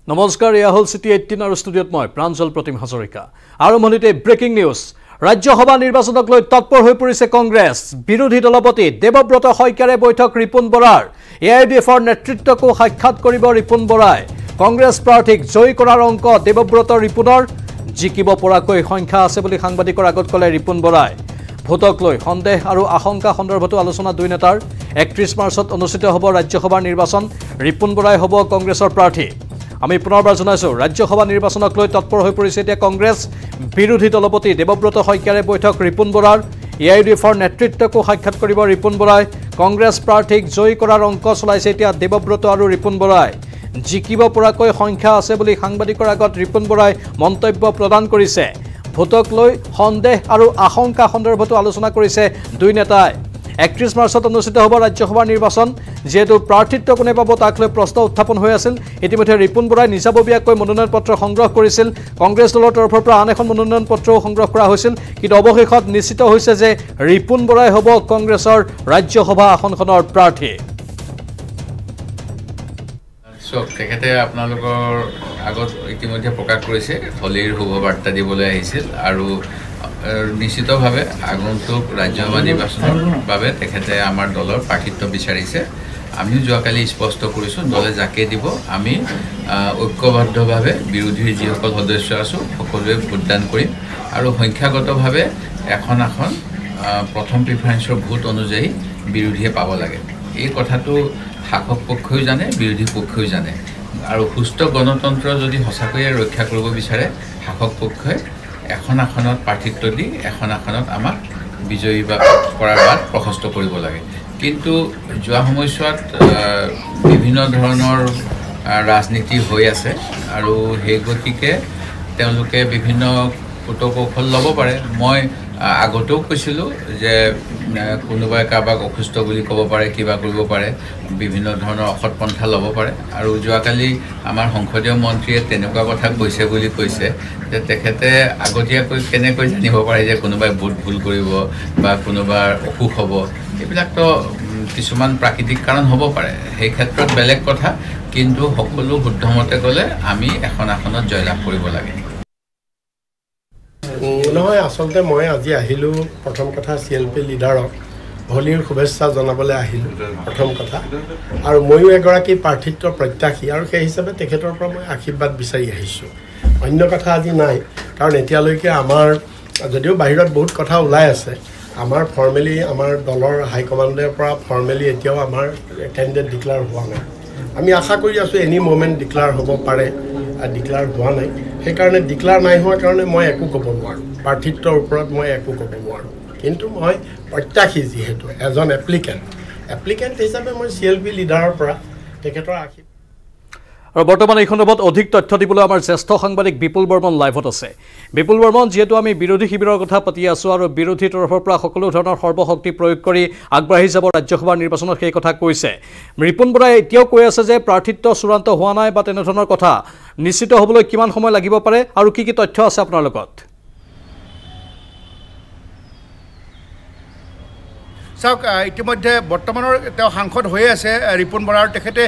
নমস্কাৰ, এয়া হ'ল চিটি 18 আৰু ষ্টুডিঅ'ত মই প্ৰাঞ্জল প্ৰতিম হাজৰিকা। আৰম্ভণিতে ব্ৰেকিং নিউজ। ৰাজ্যসভা নিৰ্বাচনক লৈ তৎপৰ হৈ পৰিছে কংগ্ৰেছ। বিৰোধী দলপতি দেৱব্ৰত শইকীয়াৰে বৈঠক ৰিপুণ বৰাৰ। এআইডিএফৰ নেতৃত্বকো সাক্ষাৎ কৰিব ৰিপুণ বৰাই। কংগ্ৰেছ প্ৰাৰ্থীক জয়ী কৰাৰ অংক দেৱব্ৰত ৰিপুণৰ। জিকিব পৰাকৈ সংখ্যা আছে বুলি সাংবাদিকৰ আগত ক'লে ৰিপুণ বৰাই। ভোটক লৈ সন্দেহ আৰু আশংকা সন্দৰ্ভতো আলোচনা দুই নেতাৰ। 31 মাৰ্চত অনুষ্ঠিত হ'ব ৰাজ্যসভাৰ নিৰ্বাচন। ৰিপুণ বৰাই হ'ব কংগ্ৰেছৰ প্ৰাৰ্থী। আমি পুনৰবাৰ জনাইছোঁ, ৰাজ্যসভা নিৰ্বাচনক লৈ তৎপৰ হৈ পৰিছে এতিয়া কংগ্ৰেছ। বিৰোধী দলপতি দেৱব্ৰত শইকীয়াৰে বৈঠক ৰিপুণ বৰাৰ। এআইডিএফৰ নেতৃত্বকো সাক্ষাৎ কৰিব ৰিপুণ বৰাই। কংগ্ৰেছ প্ৰাৰ্থীক জয়ী কৰাৰ অংক চলাইছে এতিয়া দেৱব্ৰত আৰু ৰিপুণ বৰাই। জিকিব পৰাকৈ সংখ্যা আছে বুলি সাংবাদিকৰ আগত ৰিপুণ বৰাই মন্তব্য প্ৰদান কৰিছে। ভোটক লৈ সন্দেহ আৰু আশংকা সন্দৰ্ভতো আলোচনা কৰিছে দুই নেতাই। 31 মাৰ্চত অনুষ্ঠিত হ'ব ৰাজ্যসভাৰ নিৰ্বাচন। যিহেতু প্ৰাৰ্থিত্ব কোনে পাব তাক লৈ প্ৰশ্ন উত্থাপন হৈ আছিল। ইতিমধ্যে ৰিপুণ বৰাই নিজাববীয়াকৈ মনোনয়ন পত্ৰ সংগ্ৰহ কৰিছিল। কংগ্ৰেছ দলৰ তৰফৰ পৰা আন এখন মনোনয়ন পত্ৰও সংগ্ৰহ কৰা হৈছিল। কিন্তু অৱশেষত নিশ্চিত হৈছে যে ৰিপুণ বৰাই হ'ব কংগ্ৰেছৰ ৰাজ্যসভা আসনখনৰ প্ৰাৰ্থী। তেখেতে আপোনালোকৰ আগত ইতিমধ্যে প্ৰকাশ কৰিছে হোলীৰ শুভবাৰ্তা দিবলৈ আহিছিল আৰু নিশ্চিতভাৱে আগন্তুক ৰাজ্যসভা নিৰ্বাচনৰ বাবে তেখেতে আমাৰ দলৰ প্ৰাৰ্থিত্ব বিচাৰিছে। আমিও যোৱাকালি স্পষ্ট কৰিছোঁ, দলে যাকে দিব আমি ঐক্যবদ্ধভাৱে বিৰোধীৰ যিসকল সদস্য আছোঁ সকলোৱে ভোটদান কৰিম আৰু সংখ্যাগতভাৱে এখন প্ৰথম প্ৰিফাৰেন্সৰ ভোট অনুযায়ী বিৰোধীয়ে পাব লাগে। এই কথাটো শাসক পক্ষই জানে, বিৰোধী পক্ষই জানে। আৰু সুস্থ গণতন্ত্ৰ যদি সঁচাকৈয়ে ৰক্ষা কৰিব বিচাৰে শাসক পক্ষই এখন আসনত প্ৰাৰ্থিত্ব দি এখন আসনত আমাক বিজয়ী কৰাৰ বাট প্ৰশস্ত কৰিব লাগে। কিন্তু যোৱা সময়ছোৱাত বিভিন্ন ধৰণৰ ৰাজনীতি হৈ আছে আৰু সেই গতিকে তেওঁলোকে বিভিন্ন কৌশল ল'ব পাৰে। মই আগতেও কৈছিলোঁ যে কোনোবাই কাৰোবাক অসুস্থ বুলি ক'ব পাৰে, কিবা কৰিব পাৰে, বিভিন্ন ধৰণৰ অসৎ পন্থা ল'ব পাৰে। আৰু যোৱাকালি আমাৰ সংসদীয় মন্ত্ৰীয়ে তেনেকুৱা কথা কৈছে বুলি কৈছে যে তেখেতে আগতীয়াকৈ কেনেকৈ জানিব পাৰে যে কোনোবাই ভুল কৰিব বা কোনোবাৰ অসুখ হ'ব। এইবিলাকতো কিছুমান প্ৰাকৃতিক কাৰণ হ'ব পাৰে, সেই ক্ষেত্ৰত বেলেগ কথা। কিন্তু সকলো শুদ্ধমতে গ'লে আমি এখন আসনত জয়লাভ কৰিব লাগে। নহয়, আচলতে মই আজি আহিলোঁ প্ৰথম কথা CLP লিডাৰক হোলীৰ শুভেচ্ছা জনাবলৈ আহিলোঁ প্ৰথম কথা। আৰু ময়ো এগৰাকী প্ৰাৰ্থিত্বৰ প্ৰত্যাশী আৰু সেই হিচাপে তেখেতৰ পৰা মই আশীৰ্বাদ বিচাৰি আহিছোঁ। অন্য কথা আজি নাই, কাৰণ এতিয়ালৈকে আমাৰ যদিও বাহিৰত বহুত কথা ওলাই আছে, আমাৰ ফৰ্মেলি আমাৰ দলৰ হাইকমাণ্ডৰ পৰা ফৰ্মেলি এতিয়াও আমাৰ কেণ্ডিডেট ডিক্লেয়াৰ হোৱা নাই। আমি আশা কৰি আছোঁ এনি মুমেণ্ট ডিক্লেয়াৰ হ'ব পাৰে, ডিক্লেয়াৰ হোৱা নাই। সেইকাৰণে ডিক্লেয়াৰ নাই হোৱাৰ কাৰণে মই একো ক'ব নোৱাৰোঁ, প্ৰাৰ্থিত্বৰ ওপৰত মই একো ক'ব নোৱাৰোঁ। কিন্তু মই প্ৰত্যাশী যিহেতু এজন এপ্লিকেণ্ট হিচাপে মই CLP লিডাৰৰ পৰা তেখেতৰ আশীৰ্বাদ। আৰু বৰ্তমান এই সন্দৰ্ভত অধিক তথ্য দিবলৈ আমাৰ জ্যেষ্ঠ সাংবাদিক বিপুল বৰ্মন লাইভত আছে। বিপুল বৰ্মন, যিহেতু আমি বিৰোধী শিবিৰৰ কথা পাতি আছোঁ আৰু বিৰোধী তৰফৰ পৰা সকলো ধৰণৰ সৰ্বশক্তি প্ৰয়োগ কৰি আগবাঢ়ি যাব ৰাজ্যসভাৰ নিৰ্বাচনত সেই কথা কৈছে। ৰিপুণ বৰাই এতিয়াও কৈ আছে যে প্ৰাৰ্থিত্ব চূড়ান্ত হোৱা নাই বা তেনেধৰণৰ কথা। নিশ্চিত হ'বলৈ কিমান সময় লাগিব পাৰে আৰু কি তথ্য আছে আপোনাৰ লগত? চাওক, ইতিমধ্যে বৰ্তমানৰ তেওঁ সাংসদ হৈয়ে আছে ৰিপুণ বৰা আৰু তেখেতে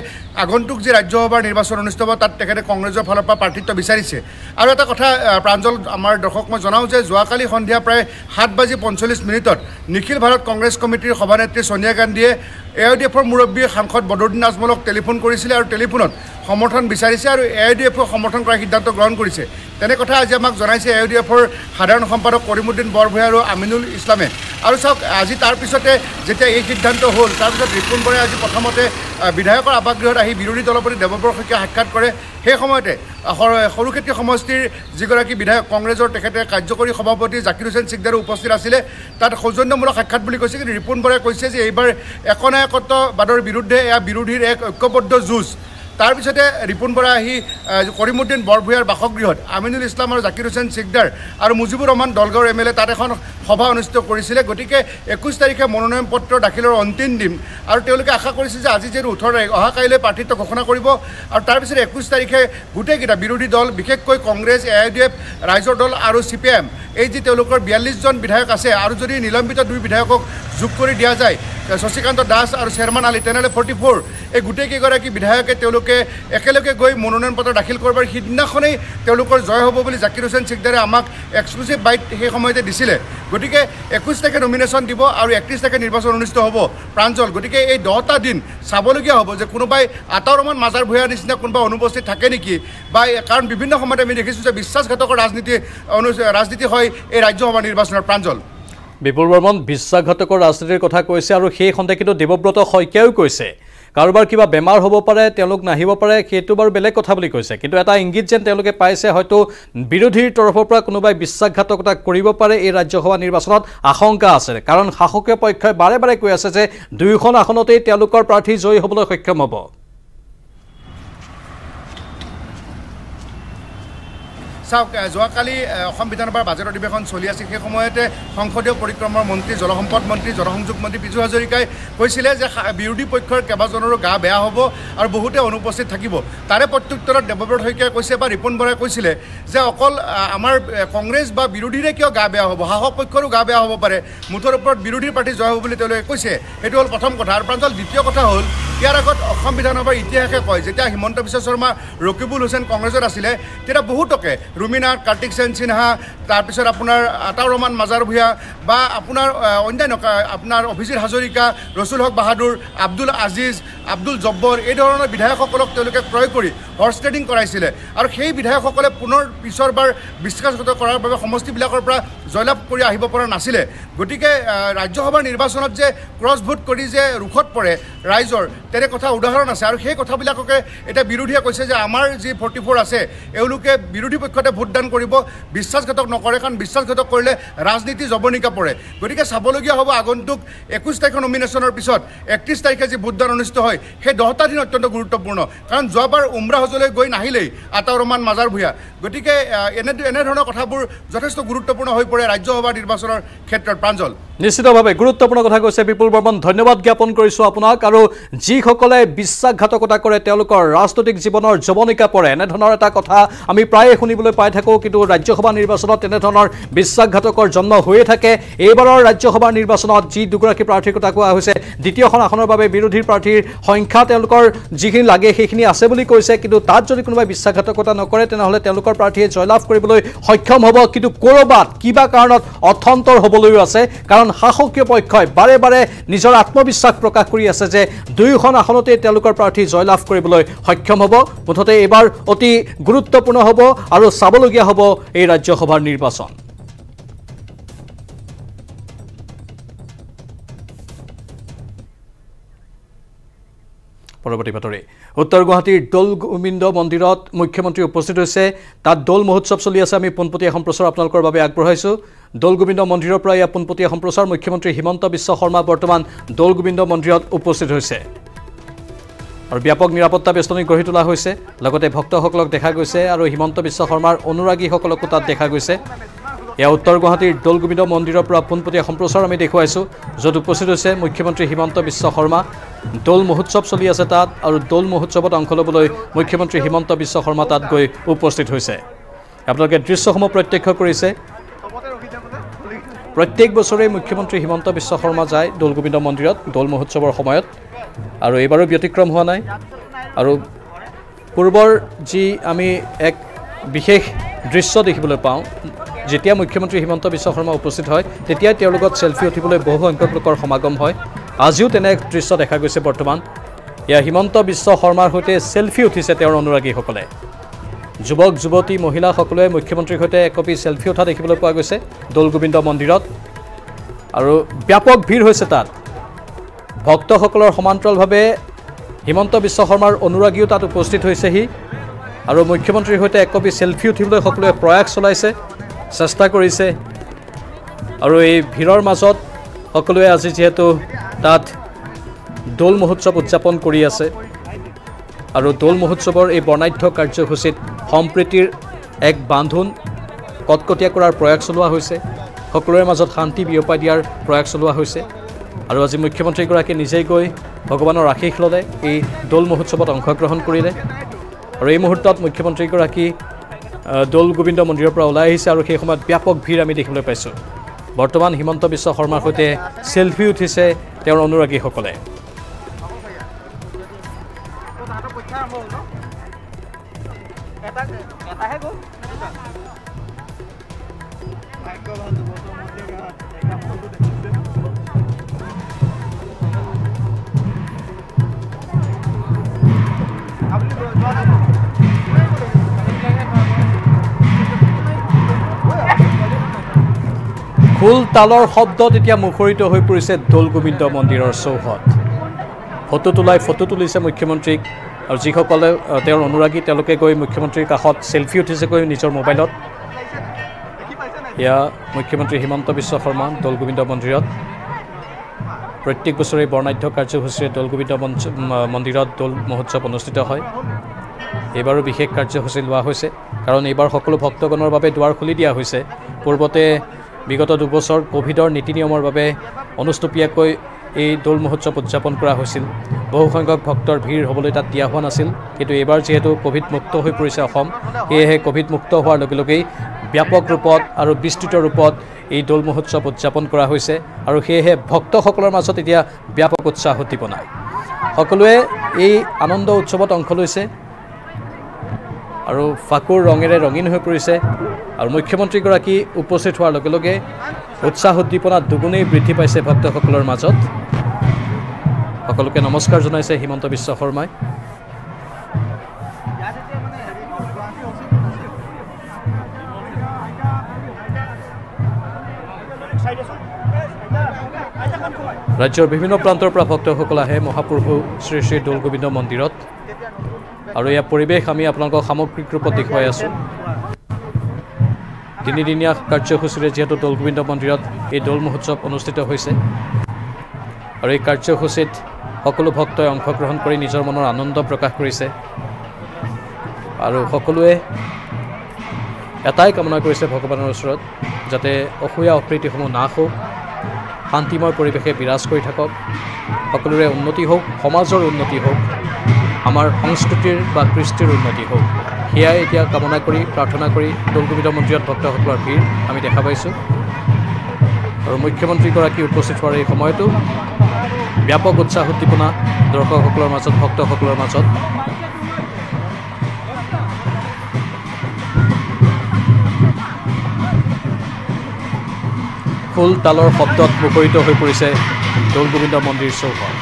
আগন্তুক যি ৰাজ্যসভাৰ নিৰ্বাচন অনুষ্ঠিত হ'ব তাত তেখেতে কংগ্ৰেছৰ ফালৰ পৰা প্ৰাৰ্থিত্ব বিচাৰিছে। আৰু এটা কথা প্ৰাঞ্জল, আমাৰ দৰ্শক মই জনাওঁ যে যোৱাকালি সন্ধিয়া প্ৰায় 7:45 নিখিল ভাৰত কংগ্ৰেছ কমিটিৰ সভানেত্ৰী ছোনিয়া গান্ধীয়ে AIDFৰ মুৰব্বী সাংসদ বদৰুদ্দিন আজমলক টেলিফোন কৰিছিলে আৰু টেলিফোনত সমৰ্থন বিচাৰিছে আৰু AIDFক সমৰ্থন কৰাৰ সিদ্ধান্ত গ্ৰহণ কৰিছে। তেনে কথা আজি আমাক জনাইছে AIDFৰ সাধাৰণ সম্পাদক কৰিমুদ্দিন বৰভূঞা আৰু আমিনুল ইছলামে। আৰু চাওক, আজি তাৰপিছতে যেতিয়া এই সিদ্ধান্ত হ'ল তাৰপিছত ৰিপুণ বৰাই আজি প্ৰথমতে বিধায়কৰ আৱাসগৃহত আহি বিৰোধী দলপতি দেৱব্ৰত শইকীয়াক সাক্ষাৎ কৰে। সেই সময়তে সৰুক্ষেত্ৰী সমষ্টিৰ যিগৰাকী বিধায়ক কংগ্ৰেছৰ তেখেতে কাৰ্যকৰী সভাপতি জাকিৰ হুছেইন চিকদাৰো উপস্থিত আছিলে। তাত সৌজন্যমূলক সাক্ষাৎ বুলি কৈছে। কিন্তু ৰিপুণ বৰাই কৈছে যে এইবাৰ একনায়কত্ববাদৰ বিৰুদ্ধে এয়া বিৰোধীৰ এক ঐক্যবদ্ধ যুঁজ। তাৰপিছতে ৰিপুণ বৰাই আহি কৰিমুদ্দিন বৰভূঞাৰ বাসগৃহত আমিনুল ইছলাম আৰু জাকিৰ হুছেইন চিকদাৰ আৰু মুজিবুৰ ৰহমান দলগাঁৱৰ MLA তাত এখন সভা অনুষ্ঠিত কৰিছিলে গতিকে 21 তাৰিখে মনোনয়ন পত্ৰ দাখিলৰ অন্তিম দিন আৰু তেওঁলোকে আশা কৰিছে যে আজি যেন 18 তাৰিখ অহা কাইলৈ প্ৰাৰ্থিত্ব ঘোষণা কৰিব আৰু তাৰপিছত 21 তাৰিখে গোটেইকেইটা বিৰোধী দল বিশেষকৈ কংগ্ৰেছ AIUDF ৰাইজৰ দল আৰু CPM এই যে তেওঁলোকৰ 42 জন বিধায়ক আছে আৰু যদি নিলম্বিত 2 বিধায়কক যোগ কৰি দিয়া যায় শশীকান্ত দাস আৰু চেয়াৰমান আলী তেনেহ'লে 44 এই গোটেইকেইগৰাকী বিধায়কে তেওঁলোকে একেলগে গৈ মনোনয়ন পত্ৰ দাখিল কৰিবৰ সিদিনাখনেই তেওঁলোকৰ জয় হ'ব বুলি জাকিৰ হুছেইন সিকদাৰে আমাক এক্সক্লুচিভ বাইট সেই সময়তে দিছিলে গতিকে 21 তাৰিখে নমিনেশ্যন দিব আৰু 31 তাৰিখে নিৰ্বাচন অনুষ্ঠিত হ'ব প্ৰাঞ্জল গতিকে এই 10টা দিন চাবলগীয়া হ'ব যে কোনোবাই আতাউৰ ৰহমান মাজাৰ ভূঞাৰ নিচিনা কোনোবা অনুপস্থিত থাকে নেকি বা কাৰণ বিভিন্ন সময়ত আমি দেখিছোঁ যে বিশ্বাসঘাতকৰ ৰাজনীতি হয় এই ৰাজ্যসভা নিৰ্বাচনৰ প্ৰাঞ্জল বিপুল বৰ্মন বিশ্বাসঘাতকৰ ৰাজনীতিৰ কথা কৈছে আৰু সেই সন্দে কিন্তু দেৱব্ৰত শইকীয়াও কৈছে কাৰোবাৰ কিবা বেমাৰ হ'ব পাৰে তেওঁলোক নাহিব পাৰে সেইটো বাৰু বেলেগ কথা বুলি কৈছে কিন্তু এটা ইংগিত যেন তেওঁলোকে পাইছে হয়তো বিৰোধীৰ তৰফৰ পৰা কোনোবাই বিশ্বাসঘাতকতা কৰিব পাৰে এই ৰাজ্যসভা নিৰ্বাচনত আশংকা আছে কাৰণ শাসকীয় পক্ষই বাৰে বাৰে কৈ আছে যে দুয়োখন আসনতেই তেওঁলোকৰ প্ৰাৰ্থী জয়ী হ'বলৈ সক্ষম হ'ব চাওক যোৱাকালি অসম বিধানসভাৰ বাজেট অধিৱেশন চলি আছিল সেই সময়তে সংসদীয় পৰিক্ৰমাৰ মন্ত্ৰী জলসম্পদ মন্ত্ৰী জনসংযোগ মন্ত্ৰী পীযুষ হাজৰিকাই কৈছিলে যে বিৰোধী পক্ষৰ কেইবাজনৰো গা বেয়া হ'ব আৰু বহুতে অনুপস্থিত থাকিব তাৰে প্ৰত্যুত্তৰত দেৱব্ৰত শইকীয়াই কৈছে বা ৰিপুণ বৰাই কৈছিলে যে অকল আমাৰ কংগ্ৰেছ বা বিৰোধীৰে কিয় গা বেয়া হ'ব শাসক পক্ষৰো গা বেয়া হ'ব পাৰে মুঠৰ ওপৰত বিৰোধী প্ৰাৰ্থী জয় হ'ব বুলি তেওঁলোকে কৈছে সেইটো হ'ল প্ৰথম কথা আৰু প্ৰাঞ্জল দ্বিতীয় কথা হ'ল ইয়াৰ আগত অসম বিধানসভাৰ ইতিহাসে কয় যেতিয়া হিমন্ত বিশ্ব শৰ্মা ৰকিবুল হুছেইন কংগ্ৰেছত আছিলে তেতিয়া বহুতকে ৰুমিনাথ কাৰ্তিক সেন সিনহা তাৰপিছত আপোনাৰ আতাউৰ ৰহমান মাজাৰ ভূঞা বা আপোনাৰ অন্যান্য আপোনাৰ অভিজিৎ হাজৰিকা ৰসুল হক বাহাদুৰ আব্দুল আজিজ আব্দুল জব্বৰ এই ধৰণৰ বিধায়কসকলক তেওঁলোকে ক্ৰয় কৰি হৰ্চ ট্ৰেডিং কৰাইছিলে আৰু সেই বিধায়কসকলে পুনৰ পিছৰবাৰ বিশ্বাসঘাত কৰাৰ বাবে সমষ্টিবিলাকৰ পৰা জয়লাভ কৰি আহিব পৰা নাছিলে গতিকে ৰাজ্যসভাৰ নিৰ্বাচনত যে ক্ৰছ ভোট কৰি যে ৰোখত পৰে ৰাইজৰ তেনে কথা উদাহৰণ আছে আৰু সেই কথাবিলাককে এতিয়া বিৰোধীয়ে কৈছে যে আমাৰ যি 44 আছে এওঁলোকে বিৰোধী পক্ষতে ভোটদান কৰিব বিশ্বাসঘাতক নকৰে কাৰণ বিশ্বাসঘাতক কৰিলে ৰাজনীতি জবনিকা পৰে গতিকে চাবলগীয়া হ'ব আগন্তুক 21 তাৰিখৰ নমিনেশ্যনৰ পিছত 31 তাৰিখে যি ভোটদান অনুষ্ঠিত হয় সেই 10টা দিন অত্যন্ত গুৰুত্বপূৰ্ণ কাৰণ যোৱাবাৰ উমৰা হজলৈ গৈ নাহিলেই আতাউৰ ৰহমান মাজাৰ ভূঞা গতিকে এনেধৰণৰ কথাবোৰ যথেষ্ট গুৰুত্বপূৰ্ণ হৈ পৰে ৰাজ্যসভা নিৰ্বাচনৰ ক্ষেত্ৰত প্ৰাঞ্জল নিশ্চিতভাৱে গুৰুত্বপূৰ্ণ কথা কৈছে বিপুল বৰ্মন ধন্যবাদ জ্ঞাপন কৰিছোঁ আপোনাক আৰু যিসকলে বিশ্বাসঘাতকতা কৰে তেওঁলোকৰ ৰাজনৈতিক জীৱনৰ জবনিকা পৰে এনেধৰণৰ এটা কথা আমি প্ৰায়ে শুনিবলৈ পাই থাকোঁ কিন্তু ৰাজ্যসভা নিৰ্বাচনত তেনেধৰণৰ বিশ্বাসঘাতকৰ জন্ম হৈয়ে থাকে এইবাৰৰ ৰাজ্যসভা নিৰ্বাচনত যি দুগৰাকী প্ৰাৰ্থীৰ কথা কোৱা হৈছে দ্বিতীয়খন আসনৰ বাবে বিৰোধী প্ৰাৰ্থীৰ সংখ্যা তেওঁলোকৰ যিখিনি লাগে সেইখিনি আছে বুলি কৈছে কিন্তু তাত যদি কোনোবাই বিশ্বাসঘাতকতা নকৰে তেনেহ'লে তেওঁলোকৰ প্ৰাৰ্থীয়ে জয়লাভ কৰিবলৈ সক্ষম হ'ব কিন্তু ক'ৰবাত কিবা কাৰণত অথন্তৰ হ'বলৈও আছে কাৰণ শাসকীয় পক্ষই বাৰে বাৰে নিজৰ আত্মবিশ্বাস প্ৰকাশ কৰি আছে যে দুয়োখন আসনতে তেওঁলোকৰ প্ৰাৰ্থী জয়লাভ কৰিবলৈ সক্ষম হ'ব মুঠতে এইবাৰ অতি গুৰুত্বপূৰ্ণ হ'ব আৰু চাবলগীয়া হ'ব এই ৰাজ্যসভাৰ নিৰ্বাচন পৰৱৰ্তী বাতৰি উত্তৰ গুৱাহাটীৰ দৌল গোবিন্দ মন্দিৰত মুখ্যমন্ত্ৰী উপস্থিত হৈছে তাত দৌল মহোৎসৱ চলি আছে আমি পোনপটীয়া সম্প্ৰচাৰ আপোনালোকৰ বাবে আগবঢ়াইছোঁ দৌল গোবিন্দ মন্দিৰৰ পৰা এয়া পোনপটীয়া সম্প্ৰচাৰ মুখ্যমন্ত্ৰী হিমন্ত বিশ্ব শৰ্মা বৰ্তমান দৌল গোবিন্দ মন্দিৰত উপস্থিত হৈছে আৰু ব্যাপক নিৰাপত্তা বেষ্টনী গঢ়ি তোলা হৈছে লগতে ভক্তসকলক দেখা গৈছে আৰু হিমন্ত বিশ্ব শৰ্মাৰ অনুৰাগীসকলকো তাত দেখা গৈছে এয়া উত্তৰ গুৱাহাটীৰ দৌল গোবিন্দ মন্দিৰৰ পৰা পোনপটীয়া সম্প্ৰচাৰ আমি দেখুৱাইছোঁ য'ত উপস্থিত হৈছে মুখ্যমন্ত্ৰী হিমন্ত বিশ্ব শৰ্মা দৌল মহোৎসৱ চলি আছে তাত আৰু দৌল মহোৎসৱত অংশ ল'বলৈ মুখ্যমন্ত্ৰী হিমন্ত বিশ্ব শৰ্মা তাত গৈ উপস্থিত হৈছে আপোনালোকে দৃশ্যসমূহ প্ৰত্যক্ষ কৰিছে প্ৰত্যেক বছৰেই মুখ্যমন্ত্ৰী হিমন্ত বিশ্ব শৰ্মা যায় দৌল গোবিন্দ মন্দিৰত দৌল মহোৎসৱৰ সময়ত আৰু এইবাৰো ব্যতিক্ৰম হোৱা নাই আৰু পূৰ্বৰ যি আমি এক বিশেষ দৃশ্য দেখিবলৈ পাওঁ যেতিয়া মুখ্যমন্ত্ৰী হিমন্ত বিশ্ব শৰ্মা উপস্থিত হয় তেতিয়াই তেওঁৰ লগত চেলফি উঠিবলৈ বহু সংখ্যক লোকৰ সমাগম হয় আজিও তেনে এক দৃশ্য দেখা গৈছে বৰ্তমান এয়া হিমন্ত বিশ্ব শৰ্মাৰ সৈতে চেলফি উঠিছে তেওঁৰ অনুৰাগীসকলে যুৱক যুৱতী মহিলা সকলোৱে মুখ্যমন্ত্ৰীৰ সৈতে একপি চেলফি উঠা দেখিবলৈ পোৱা গৈছে দৌল গোবিন্দ মন্দিৰত আৰু ব্যাপক ভিৰ হৈছে তাত ভক্তসকলৰ সমান্তৰালভাৱে হিমন্ত বিশ্ব শৰ্মাৰ অনুৰাগীও তাত উপস্থিত হৈছেহি আৰু মুখ্যমন্ত্ৰীৰ সৈতে একপি চেলফি উঠিবলৈ সকলোৱে প্ৰয়াস চলাইছে চেষ্টা কৰিছে আৰু এই ভিৰৰ মাজত সকলোৱে আজি যিহেতু তাত দৌল মহোৎসৱ উদযাপন কৰি আছে আৰু দৌল মহোৎসৱৰ এই বৰ্ণাঢ্য কাৰ্যসূচীত সম্প্ৰীতিৰ এক বান্ধোন কটকটীয়া কৰাৰ প্ৰয়াস চলোৱা হৈছে সকলোৰে মাজত শান্তি বিয়পাই দিয়াৰ প্ৰয়াস চলোৱা হৈছে আৰু আজি মুখ্যমন্ত্ৰীগৰাকীয়ে নিজেই গৈ ভগৱানৰ আশীষ ল'লে এই দৌল মহোৎসৱত অংশগ্ৰহণ কৰিলে আৰু এই মুহূৰ্তত মুখ্যমন্ত্ৰীগৰাকী দৌল গোবিন্দ মন্দিৰৰ পৰা ওলাই আহিছে আৰু সেই সময়ত ব্যাপক ভিৰ আমি দেখিবলৈ পাইছোঁ বৰ্তমান হিমন্ত বিশ্ব শৰ্মাৰ সৈতে সেলফি উঠিছে তেওঁৰ অনুৰাগীসকলে খোল তালৰ শব্দত এতিয়া মুখৰিত হৈ পৰিছে দৌল গোবিন্দ মন্দিৰৰ চৌহদ ফটো তুলিছে মুখ্যমন্ত্ৰীক আৰু যিসকলে তেওঁৰ অনুৰাগী তেওঁলোকে গৈ মুখ্যমন্ত্ৰীৰ কাষত সেলফি উঠিছেগৈ নিজৰ মোবাইলত এয়া মুখ্যমন্ত্ৰী হিমন্ত বিশ্ব শৰ্মা দৌল গোবিন্দ মন্দিৰত প্ৰত্যেক বছৰে বৰ্ণাঢ্য কাৰ্যসূচীৰে দৌল গোবিন্দ মন্দিৰত দৌল মহোৎসৱ অনুষ্ঠিত হয় এইবাৰো বিশেষ কাৰ্যসূচী লোৱা হৈছে কাৰণ এইবাৰ সকলো ভক্তগণৰ বাবে দুৱাৰ খুলি দিয়া হৈছে পূৰ্বতে বিগত দুবছৰ কোভিডৰ নীতি নিয়মৰ বাবে অনুষ্টুপীয়াকৈ এই দৌল মহোৎসৱ উদযাপন কৰা হৈছিল বহুসংখ্যক ভক্তৰ ভিৰ হ'বলৈ তাত দিয়া হোৱা নাছিল কিন্তু এইবাৰ যিহেতু কোভিড মুক্ত হৈ পৰিছে অসম সেয়েহে কোভিড মুক্ত হোৱাৰ লগে লগেই ব্যাপক ৰূপত আৰু বিস্তৃত ৰূপত এই দৌল মহোৎসৱ উদযাপন কৰা হৈছে আৰু সেয়েহে ভক্তসকলৰ মাজত এতিয়া ব্যাপক উৎসাহ উদ্দীপনা সকলোৱে এই আনন্দ উৎসৱত অংশ লৈছে আৰু ফাকুৰ ৰঙেৰে ৰঙীন হৈ পৰিছে আৰু মুখ্যমন্ত্ৰীগৰাকী উপস্থিত হোৱাৰ লগে লগে উৎসাহ উদ্দীপনা দুগুণেই বৃদ্ধি পাইছে ভক্তসকলৰ মাজত সকলোকে নমস্কাৰ জনাইছে হিমন্ত বিশ্ব শৰ্মাই ৰাজ্যৰ বিভিন্ন প্ৰান্তৰ পৰা ভক্তসকল আহে মহাপ্ৰভু শ্ৰী শ্ৰী দৌল গোবিন্দ মন্দিৰত আৰু ইয়াৰ পৰিৱেশ আমি আপোনালোকক সামগ্ৰিক ৰূপত দেখুৱাই আছোঁ তিনিদিনীয়া কাৰ্যসূচীৰে যিহেতু দৌল গোবিন্দ মন্দিৰত এই দৌল মহোৎসৱ অনুষ্ঠিত হৈছে আৰু এই কাৰ্যসূচীত সকলো ভক্তই অংশগ্ৰহণ কৰি নিজৰ মনৰ আনন্দ প্ৰকাশ কৰিছে আৰু সকলোৱে এটাই কামনা কৰিছে ভগৱানৰ ওচৰত যাতে অসূয়া অপ্ৰীতিসমূহ নাশ হওক শান্তিময় পৰিৱেশে বিৰাজ কৰি থাকক সকলোৰে উন্নতি হওক সমাজৰ উন্নতি হওক আমাৰ সংস্কৃতিৰ বা কৃষ্টিৰ উন্নতি হওক সেয়াই এতিয়া কামনা কৰি প্ৰাৰ্থনা কৰি দৌল গোবিন্দ মন্দিৰত ভক্তসকলৰ ভিৰ আমি দেখা পাইছোঁ আৰু মুখ্যমন্ত্ৰীগৰাকী উপস্থিত হোৱাৰ এই সময়তো ব্যাপক উৎসাহ উদ্দীপনা দৰ্শকসকলৰ মাজত ভক্তসকলৰ মাজত খোল তালৰ শব্দত মুখৰিত হৈ পৰিছে দৌল গোবিন্দ মন্দিৰ চৌহদ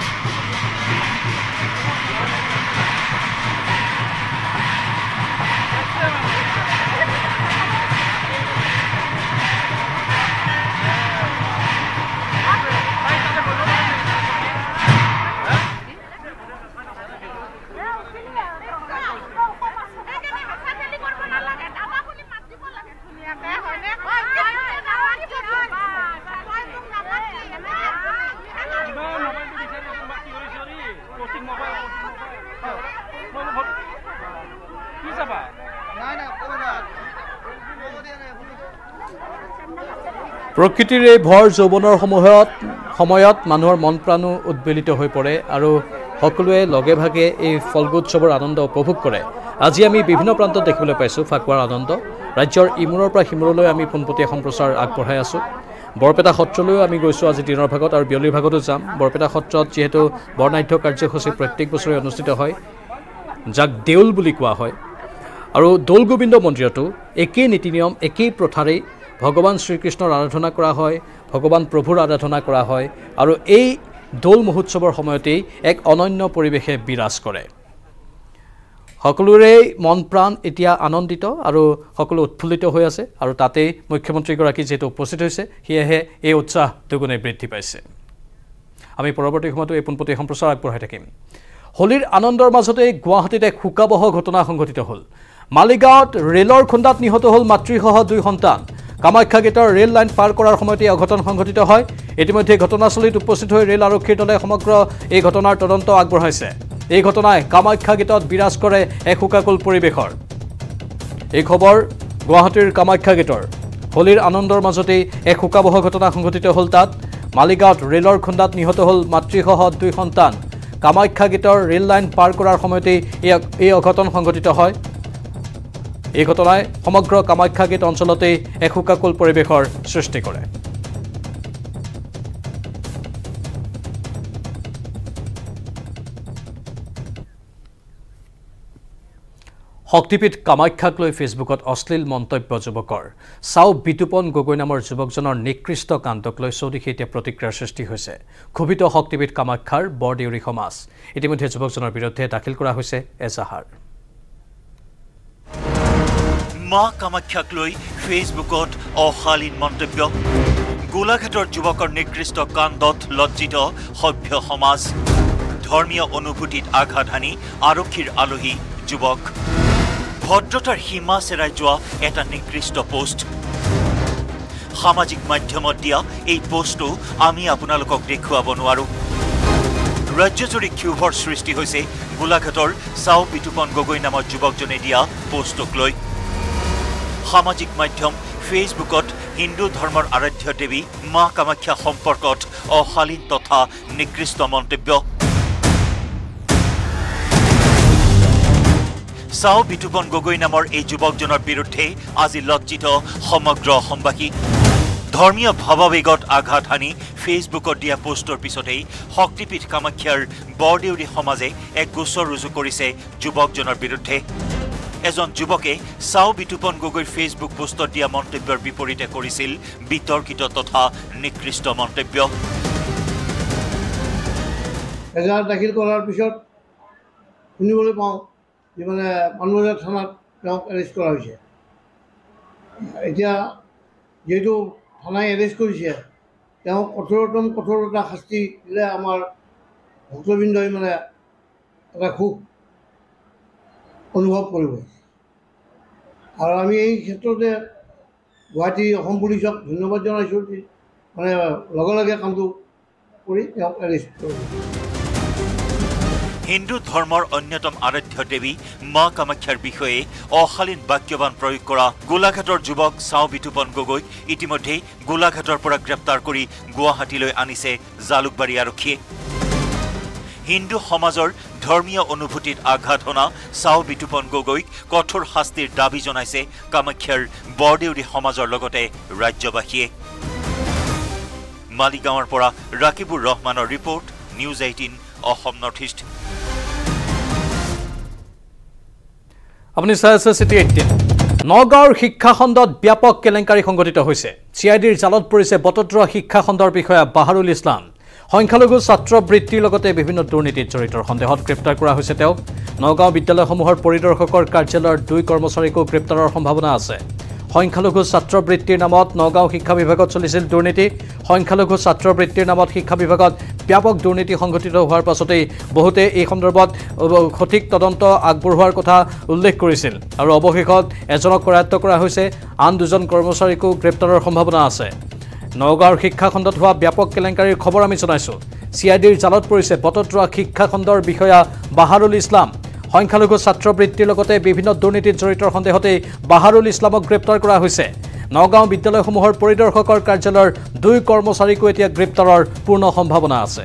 প্ৰকৃতিৰ এই ভৰ যৌৱনৰ সময়ত মানুহৰ মন প্ৰাণো উদ্বেলিত হৈ পৰে আৰু সকলোৱে লগে ভাগে এই ফল্গোৎসৱৰ আনন্দ উপভোগ কৰে আজি আমি বিভিন্ন প্ৰান্তত দেখিবলৈ পাইছোঁ ফাকুৱাৰ আনন্দ ৰাজ্যৰ ইমূৰৰ পৰা সিমূৰলৈ আমি পোনপটীয়া সম্প্ৰচাৰ আগবঢ়াই আছোঁ বৰপেটা সত্ৰলৈও আমি গৈছোঁ আজি দিনৰ ভাগত আৰু বিয়লিৰ ভাগতো যাম বৰপেটা সত্ৰত যিহেতু বৰ্ণাঢ্য কাৰ্যসূচী প্ৰত্যেক বছৰে অনুষ্ঠিত হয় যাক দেউল বুলি কোৱা হয় আৰু দৌল গোবিন্দ মন্দিৰতো একেই নীতি নিয়ম একেই প্ৰথাৰেই ভগৱান শ্ৰীকৃষ্ণৰ আৰাধনা কৰা হয় ভগৱান প্ৰভুৰ আৰাধনা কৰা হয় আৰু এই দৌল মহোৎসৱৰ সময়তেই এক অনন্য পৰিৱেশে বিৰাজ কৰে সকলোৰে মন প্ৰাণ এতিয়া আনন্দিত আৰু সকলো উৎফুল্লিত হৈ আছে আৰু তাতেই মুখ্যমন্ত্ৰীগৰাকী যেহেতু উপস্থিত হৈছে সেয়েহে এই উৎসাহ দুগুণে বৃদ্ধি পাইছে আমি পৰৱৰ্তী সময়তো এই পোনপটীয়া সম্প্ৰচাৰ আগবঢ়াই থাকিম হোলীৰ আনন্দৰ মাজতে গুৱাহাটীত এক শোকাবহ ঘটনা সংঘটিত হ'ল মালিগাঁৱত ৰেলৰ খুন্দাত নিহত হ'ল মাতৃসহ 2 সন্তান কামাখ্যা গেটৰ ৰেল লাইন পাৰ কৰাৰ সময়তে অঘটন সংঘটিত হয় ইতিমধ্যে ঘটনাস্থলীত উপস্থিত হৈ ৰেল আৰক্ষীৰ দলে সমগ্ৰ এই ঘটনাৰ তদন্ত আগবঢ়াইছে এই ঘটনাই কামাখ্যা গেটত বিৰাজ কৰে এক শোকাকুল পৰিৱেশৰ এই খবৰ গুৱাহাটীৰ কামাখ্যা গেটৰ হোলীৰ আনন্দৰ মাজতেই এক শোকাবহ ঘটনা সংঘটিত হ'ল তাত মালিগাঁৱত ৰেলৰ খুন্দাত নিহত হ'ল মাতৃসহ 2 সন্তান কামাখ্যা গেটৰ ৰেল লাইন পাৰ কৰাৰ সময়তেই এই অঘটন সংঘটিত হয় এই ঘটনাই সমগ্ৰ কামাখ্যা গেট অঞ্চলতেই এক শোকাকুল পৰিৱেশৰ সৃষ্টি কৰে শক্তিপীঠ কামাখ্যাক লৈ ফেচবুকত অশ্লীল মন্তব্য যুৱকৰ চাও বিতুপন গগৈ নামৰ যুৱকজনৰ নিকৃষ্ট কাণ্ডক লৈ চৌদিশে এতিয়া প্ৰতিক্ৰিয়াৰ সৃষ্টি হৈছে ক্ষোভিত শক্তিপীঠ কামাখ্যাৰ বৰদেউৰী সমাজ ইতিমধ্যে যুৱকজনৰ বিৰুদ্ধে দাখিল কৰা হৈছে এজাহাৰ মা কামাখ্যাক লৈ ফেচবুকত অশালীন মন্তব্য গোলাঘাটৰ যুৱকৰ নিকৃষ্ট কাণ্ডত লজ্জিত সভ্য সমাজ ধৰ্মীয় অনুভূতিত আঘাত হানি আৰক্ষীৰ আলহী যুৱক ভদ্ৰতাৰ সীমা চেৰাই যোৱা এটা নিকৃষ্ট পোষ্ট সামাজিক মাধ্যমত দিয়া এই পোষ্টটো আমি আপোনালোকক দেখুৱাব নোৱাৰো ৰাজ্যজুৰি ক্ষোভৰ সৃষ্টি হৈছে গোলাঘাটৰ চাও বিতুপন গগৈ নামৰ যুৱকজনে দিয়া পোষ্টক লৈ সামাজিক মাধ্যম ফেচবুকত হিন্দু ধৰ্মৰ আৰাধ্য দেৱী মা কামাখ্যা সম্পৰ্কত অশালীন তথা নিকৃষ্ট মন্তব্য চাও বিতুপন গগৈ নামৰ এই যুৱকজনৰ বিৰুদ্ধে আজি লজ্জিত সমগ্ৰ অসমবাসী ধৰ্মীয় ভাৱাবেগত আঘাত হানি ফেচবুকত দিয়া পোষ্টৰ পিছতেই শক্তিপীঠ কামাখ্যাৰ বৰদেউৰী সমাজে এক গোচৰ ৰুজু কৰিছে যুৱকজনৰ বিৰুদ্ধে এজন যুৱকে চাও বিতুপন গগৈৰ ফেচবুক পোষ্টত দিয়া মন্তব্যৰ বিপৰীতে কৰিছিল বিতৰ্কিত তথা নিকৃষ্ট মন্তব্য এজাহাৰ দাখিল কৰাৰ পিছত শুনিবলৈ পাওঁ যে মানে পানবজাৰ থানাত তেওঁক এৰেষ্ট কৰা হৈছে এতিয়া যেহেতু থানাই এৰেষ্ট কৰিছে তেওঁক কঠোৰতা শাস্তি দিলে আমাৰ ভক্তবৃন্দই মানে এটা সুখ অনুভৱ কৰিব আৰু আমি এই ক্ষেত্ৰতে গুৱাহাটী অসম পুলিচক ধন্যবাদ জনাইছোঁ মানে লগে লগে কামটো কৰি তেওঁক এৰেষ্ট কৰিব হিন্দু ধৰ্মৰ অন্যতম আৰাধ্য দেৱী মা কামাখ্যাৰ বিষয়ে অশালীন বাক্যবান প্ৰয়োগ কৰা গোলাঘাটৰ যুৱক চাও বিতুপন গগৈক ইতিমধ্যে গোলাঘাটৰ পৰা গ্ৰেপ্তাৰ কৰি গুৱাহাটীলৈ আনিছে জালুকবাৰী আৰক্ষীয়ে হিন্দু সমাজৰ ধৰ্মীয় অনুভূতিত আঘাত হনা চাও বিতুপন গগৈক কঠোৰ শাস্তিৰ দাবী জনাইছে কামাখ্যাৰ বৰদেউৰী সমাজৰ লগতে ৰাজ্যবাসীয়ে মালিগাঁৱৰ পৰা ৰাকিবুৰ ৰহমানৰ report news 18 Assam north east আপুনি চাই আছে চিটি 18 নগাঁৱৰ শিক্ষা খণ্ডত ব্যাপক কেলেংকাৰী সংঘটিত হৈছে চিআইডিৰ জালত পৰিছে বটদ্ৰ শিক্ষা খণ্ডৰ বিষয়া বাহাৰুল ইছলাম সংখ্যালঘু ছাত্ৰ বৃত্তিৰ লগতে বিভিন্ন দুৰ্নীতিত জড়িত সন্দেহত গ্ৰেপ্তাৰ কৰা হৈছে তেওঁক নগাঁও বিদ্যালয়সমূহৰ পৰিদৰ্শকৰ কাৰ্যালয়ৰ 2 কৰ্মচাৰীকো গ্ৰেপ্তাৰৰ সম্ভাৱনা আছে সংখ্যালঘু ছাত্ৰ বৃত্তিৰ নামত নগাঁও শিক্ষা বিভাগত চলিছিল দুৰ্নীতি সংখ্যালঘু ছাত্ৰ বৃত্তিৰ নামত শিক্ষা বিভাগত ব্যাপক দুৰ্নীতি সংঘটিত হোৱাৰ পাছতেই বহুতে এই সন্দৰ্ভত সঠিক তদন্ত আগবঢ়োৱাৰ কথা উল্লেখ কৰিছিল আৰু অৱশেষত এজনক কৰায়ত্ব কৰা হৈছে আন 2জন কৰ্মচাৰীকো গ্ৰেপ্তাৰৰ সম্ভাৱনা আছে নগাঁৱৰ শিক্ষা খণ্ডত হোৱা ব্যাপক কেলেংকাৰীৰ খবৰ আমি জনাইছোঁ চিআইডিৰ জালত পৰিছে বটদ্ৰ শিক্ষা খণ্ডৰ বিষয়া বাহাৰুল ইছলাম সংখ্যালঘু ছাত্ৰ বৃত্তিৰ লগতে বিভিন্ন দুৰ্নীতিত জড়িত সন্দেহতেই বাহাৰুল ইছলামক গ্ৰেপ্তাৰ কৰা হৈছে নগাঁও বিদ্যালয়সমূহৰ পৰিদৰ্শকৰ কাৰ্যালয়ৰ 2 কৰ্মচাৰীকো এতিয়া গ্ৰেপ্তাৰৰ পূৰ্ণ সম্ভাৱনা আছে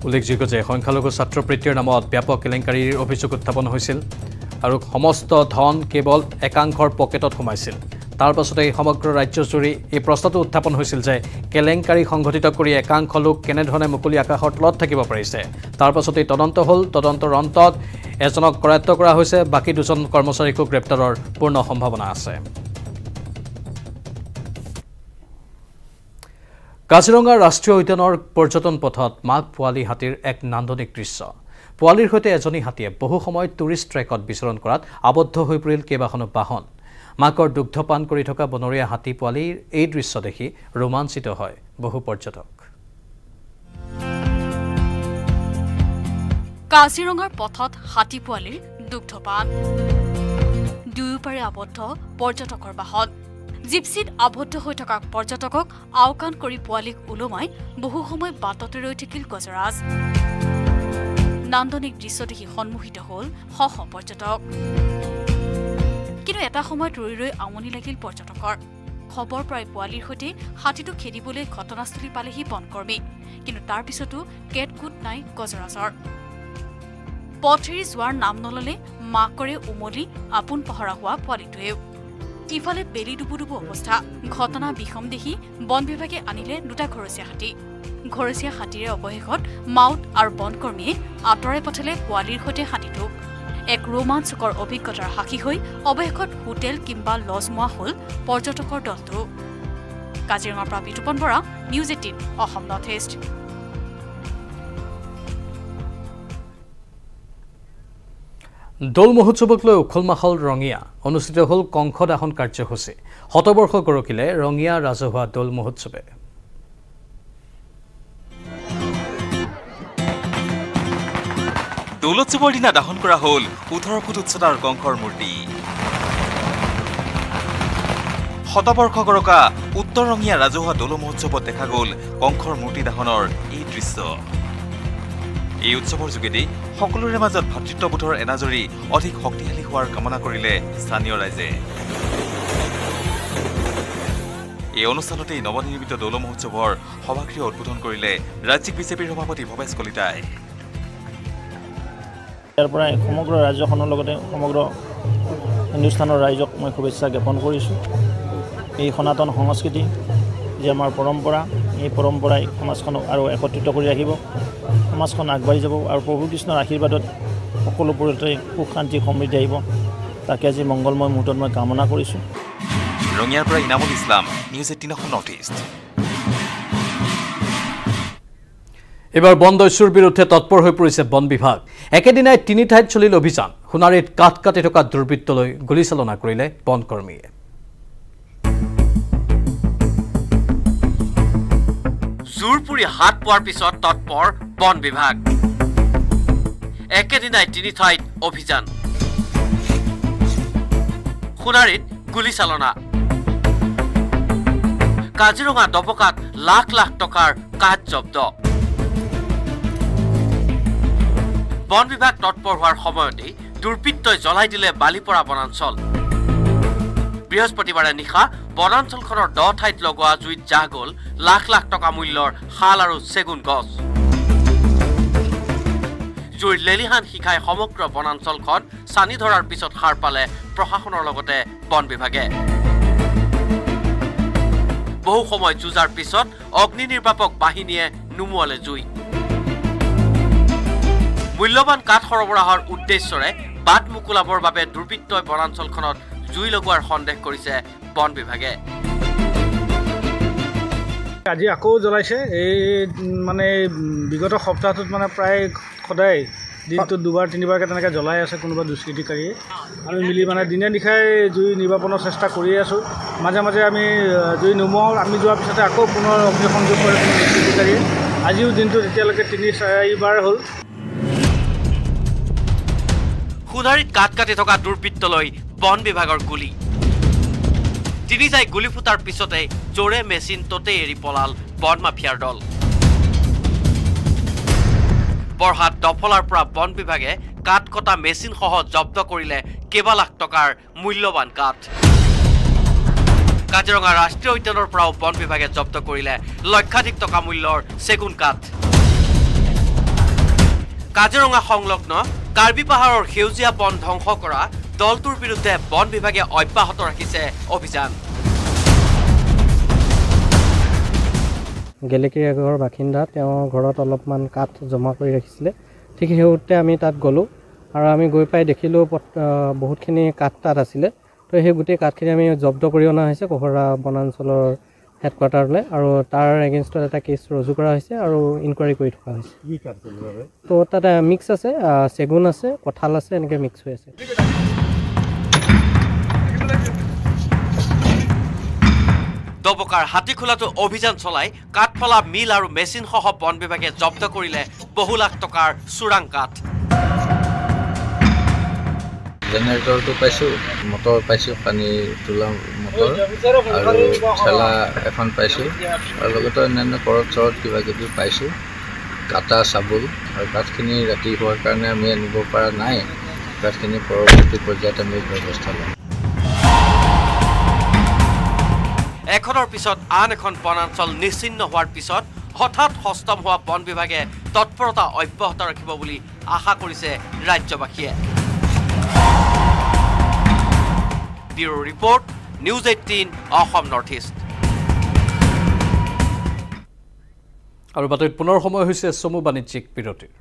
উল্লেখযোগ্য যে সংখ্যালঘু ছাত্ৰ বৃত্তিৰ নামত ব্যাপক কেলেংকাৰীৰ অভিযোগ উত্থাপন হৈছিল আৰু সমস্ত ধন কেৱল একাংশৰ পকেটত সোমাইছিল তাৰ পাছতে সমগ্ৰ ৰাজ্যজুৰি এই প্ৰশ্নটো উত্থাপন হৈছিল যে কেলেংকাৰী সংঘটিত কৰি একাংশ লোক কেনেধৰণে মুকলি আকাশৰ তলত থাকিব পাৰিছে তাৰ পাছতে তদন্ত হ'ল তদন্তৰ অন্তত এজনক কৰায়ত্ব কৰা হৈছে বাকি 2জন কৰ্মচাৰীকো গ্ৰেপ্তাৰৰ পূৰ্ণ সম্ভাৱনা আছে কাজিৰঙা ৰাষ্ট্ৰীয় উদ্যানৰ পৰ্যটন পথত মাক পোৱালি হাতীৰ এক নান্দনিক দৃশ্য পোৱালিৰ সৈতে এজনী হাতীয়ে বহু সময় টুৰিষ্ট ট্ৰেকত বিচৰণ কৰাত আবদ্ধ হৈ পৰিল কেইবাখনো বাহন মাকৰ দুগ্ধপান কৰি থকা বনৰীয়া হাতী পোৱালিৰ এই দৃশ্য দেখি ৰোমাঞ্চিত হয় বহু পৰ্যটক কাজিৰঙাৰ পথত হাতী পোৱালিৰ দুগ্ধপান দুয়োপাৰে আবদ্ধ পৰ্যটকৰ বাহন জিপছিত আবদ্ধ হৈ থকা পৰ্যটকক আওকাণ কৰি পোৱালিক ওলমাই বহু সময় বাটতে ৰৈ থাকিল গজৰাজ নান্দনিক দৃশ্য দেখি সন্মুখিত হ'ল শ শ পৰ্যটক। কিন্তু এটা সময়ত ৰৈ ৰৈ আমনি লাগিল পৰ্যটকৰ। খবৰ প্ৰায় পোৱালিৰ সৈতে হাতীটো খেদিবলৈ ঘটনাস্থলী পালেহি বনকৰ্মী, কিন্তু তাৰ পিছতো কেটকুট নাই গজৰাজৰ। পথেৰি যোৱাৰ নাম নললে মাকৰে উমলি আপোন পহৰা হোৱা পোৱালিটোৱেও। ইফালে বেলি ডুবু ডুবু অৱস্থা। ঘটনা বিষম দেখি বন বিভাগে আনিলে 2টা ঘৰচীয়া হাতী। ঘৰচীয়া হাতীৰে অৱশেষত মাউত আৰু বনকৰ্মীয়ে আঁতৰাই পঠালে পোৱালিৰ সৈতে হাতীটোক। এক ৰোমাঞ্চকৰ অভিজ্ঞতাৰ সাক্ষী হৈ অৱশেষত হোটেল কিম্বা লজ মোৱা হ'ল পৰ্যটকৰ দলটো। কাজিৰঙাৰ পৰা Bitupan Bora, news 18 Assam north east. দৌল মহোৎসৱক লৈ উখল মাখল ৰঙিয়া অনুষ্ঠিত হ'ল কংস দাহন কাৰ্যসূচী। শতবৰ্ষ গৰকিলে ৰঙিয়া ৰাজহুৱা দৌল মহোৎসৱে। দৌলোৎসৱৰ দিনা দাহন কৰা হ'ল 18 ফুট উচ্চতাৰ কংসৰ মূৰ্তি। শতবৰ্ষ গৰকা উত্তৰ ৰঙিয়া ৰাজহুৱা দৌল মহোৎসৱত দেখা গ'ল কংসৰ মূৰ্তি দাহনৰ এই দৃশ্য। এই উৎসৱৰ যোগেদি সকলোৰে মাজত ভাতৃত্ববোধৰ এনাজৰী অধিক শক্তিশালী হোৱাৰ কামনা কৰিলে স্থানীয় ৰাইজে। এই অনুষ্ঠানতেই নৱনিৰ্মিত দৌল মহোৎসৱৰ সভাগৃহ উদ্বোধন কৰিলে ৰাজ্যিক বিজেপিৰ সভাপতি ভৱেশ কলিতাই। ইয়াৰ পৰা সমগ্ৰ ৰাজ্যখনৰ লগতে সমগ্ৰ হিন্দুস্তানৰ ৰাইজক মই শুভেচ্ছা জ্ঞাপন কৰিছোঁ। এই সনাতন সংস্কৃতি যে আমাৰ পৰম্পৰা, এই পৰম্পৰাই সমাজখনক আৰু একত্ৰিত কৰি ৰাখিব, সমাজখন আগবাঢ়ি যাব আৰু প্ৰভু কৃষ্ণৰ আশীৰ্বাদত সকলোবোৰতে সুখ শান্তি সমৃদ্ধি আহিব। তাকে আজি মংগলময় মুহূৰ্তত মই কামনা কৰিছোঁ। ৰঙিয়াৰ পৰা Inamul Islam, news 18 Assam north east. এবাৰ বন দস্যুৰ বিৰুদ্ধে তৎপৰ হৈ পৰিছে বন বিভাগ। একেদিনাই 3 ঠাইত চলিল অভিযান। সোণাৰীত কাঠ কাটি থকা দুৰ্বৃত্তলৈ গুলীচালনা কৰিলে বনকৰ্মীয়ে। জোৰপুৰি হাত পোৱাৰ পিছত তৎপৰ বন বিভাগ। একেদিনাই 3 ঠাইত অভিযান। সোণাৰীত গুলীচালনা। কাজিৰঙা দবকাত লাখ লাখ টকাৰ কাঠ জব্দ। বন বিভাগ তৎপৰ হোৱাৰ সময়তেই দুৰ্বৃত্তই জ্বলাই দিলে বালিপৰা বনাঞ্চল। বৃহস্পতিবাৰে নিশা বনাঞ্চলখনৰ 10 ঠাইত লগোৱা জুইত জাহ গ'ল লাখ লাখ টকা মূল্যৰ শাল আৰু চেগুন গছ। জুইৰ লেলিহান শিখাই সমগ্ৰ বনাঞ্চলখন চানি ধৰাৰ পিছত সাৰ পালে প্ৰশাসনৰ লগতে বন বিভাগে। বহু সময় যুঁজাৰ পিছত অগ্নি নিৰ্বাপক বাহিনীয়ে নুমুৱালে জুই। মূল্যৱান কাঠ সৰবৰাহৰ উদ্দেশ্যৰে বাট মুকলাবৰ বাবে দুৰ্বৃত্তই বনাঞ্চলখনত জুই লগোৱাৰ সন্দেহ কৰিছে বন বিভাগে। আজি আকৌ জ্বলাইছে। এই মানে বিগত সপ্তাহটোত মানে প্ৰায় সদায় দিনটোত 2-3বাৰকৈ তেনেকৈ জ্বলাই আছে কোনোবা দুষ্কৃতিকাৰীয়ে। আমি মিলি মানে দিনে নিশাই জুই নিৰ্বাপনৰ চেষ্টা কৰি আছোঁ। মাজে মাজে আমি জুই নুমুৱাওঁ। আমি যোৱাৰ পিছতে আকৌ পুনৰ অগ্নিসংযোগ কৰে কোনো দুষ্কৃতিকাৰীয়ে। আজিও দিনটোত এতিয়ালৈকে 3-4বাৰ হ'ল। সোণাৰীত কাঠ কাটি থকা দুৰ্বৃত্তলৈ বন বিভাগৰ গুলী। 3 ঠাই গুলী ফুটাৰ পিছতে জোৰে মেচিন ততে এৰি পলাল বন মাফিয়াৰ দল। বৰহাট দফলাৰ পৰা বন বিভাগে কাঠ কটা মেচিনসহ জব্দ কৰিলে কেইবা লাখ টকাৰ মূল্যৱান কাঠ। কাজিৰঙা ৰাষ্ট্ৰীয় উদ্যানৰ পৰাও বন বিভাগে জব্দ কৰিলে লক্ষাধিক টকা মূল্যৰ চেগুন কাঠ। কাজিৰঙা সংলগ্ন কাৰ্বি পাহাৰৰ সেউজীয়া বন ধ্বংস কৰা দলটোৰ বিৰুদ্ধে বন বিভাগে অব্যাহত ৰাখিছে অভিযান। গেলেকীৰ এঘৰ বাসিন্দা, তেওঁৰ ঘৰত অলপমান কাঠ জমা কৰি ৰাখিছিলে। ঠিক সেইতে আমি তাত গ'লোঁ আৰু আমি গৈ পাই দেখিলোঁ বহুতখিনি কাঠ তাত আছিলে। তো সেই গোটেই কাঠখিনি আমি জব্দ কৰি অনা হৈছে কহৰা বনাঞ্চলৰ হেডকোৱাৰ্টাৰলৈ আৰু তাৰ এগেইনষ্টত এটা কেছ ৰুজু কৰা হৈছে আৰু ইনকুৱাৰী কৰি থকা হৈছে। তো তাত মিক্স আছে, চেগুন আছে, কঁঠাল আছে, এনেকৈ মিক্স হৈ আছে। দবকাৰ হাতীখোলাটো অভিযান চলাই কাঠফলা মিল আৰু মেচিনসহ বন বিভাগে জব্দ কৰিলে বহু লাখ টকাৰ চোৰাং কাঠ। জেনেৰেটৰটো পাইছোঁ, মটৰ পাইছোঁ, পানী তোলা মটৰ আৰু ঠেলা এখন পাইছোঁ আৰু লগতে অন্যান্য কৰদ চৰত কিবা কিবি পাইছোঁ। কাটা চাবুল আৰু কাঠখিনি ৰাতি হোৱাৰ কাৰণে আমি আনিব পৰা নাই কাঠখিনি পৰৱৰ্তী পৰ্যায়ত আমি ব্যৱস্থা ল'ম এখনৰ পিছত আন এখন বনাঞ্চল নিশ্চিন্ন হোৱাৰ পিছত হঠাৎ সষ্টম হোৱা বন বিভাগে তৎপৰতা অব্যাহত ৰাখিব বুলি আশা কৰিছে ৰাজ্যবাসীয়ে bureau report news 18 Assam north east আৰু বাতৰিত পুনৰ সময় হৈছে চমু বাণিজ্যিক বিৰতিৰ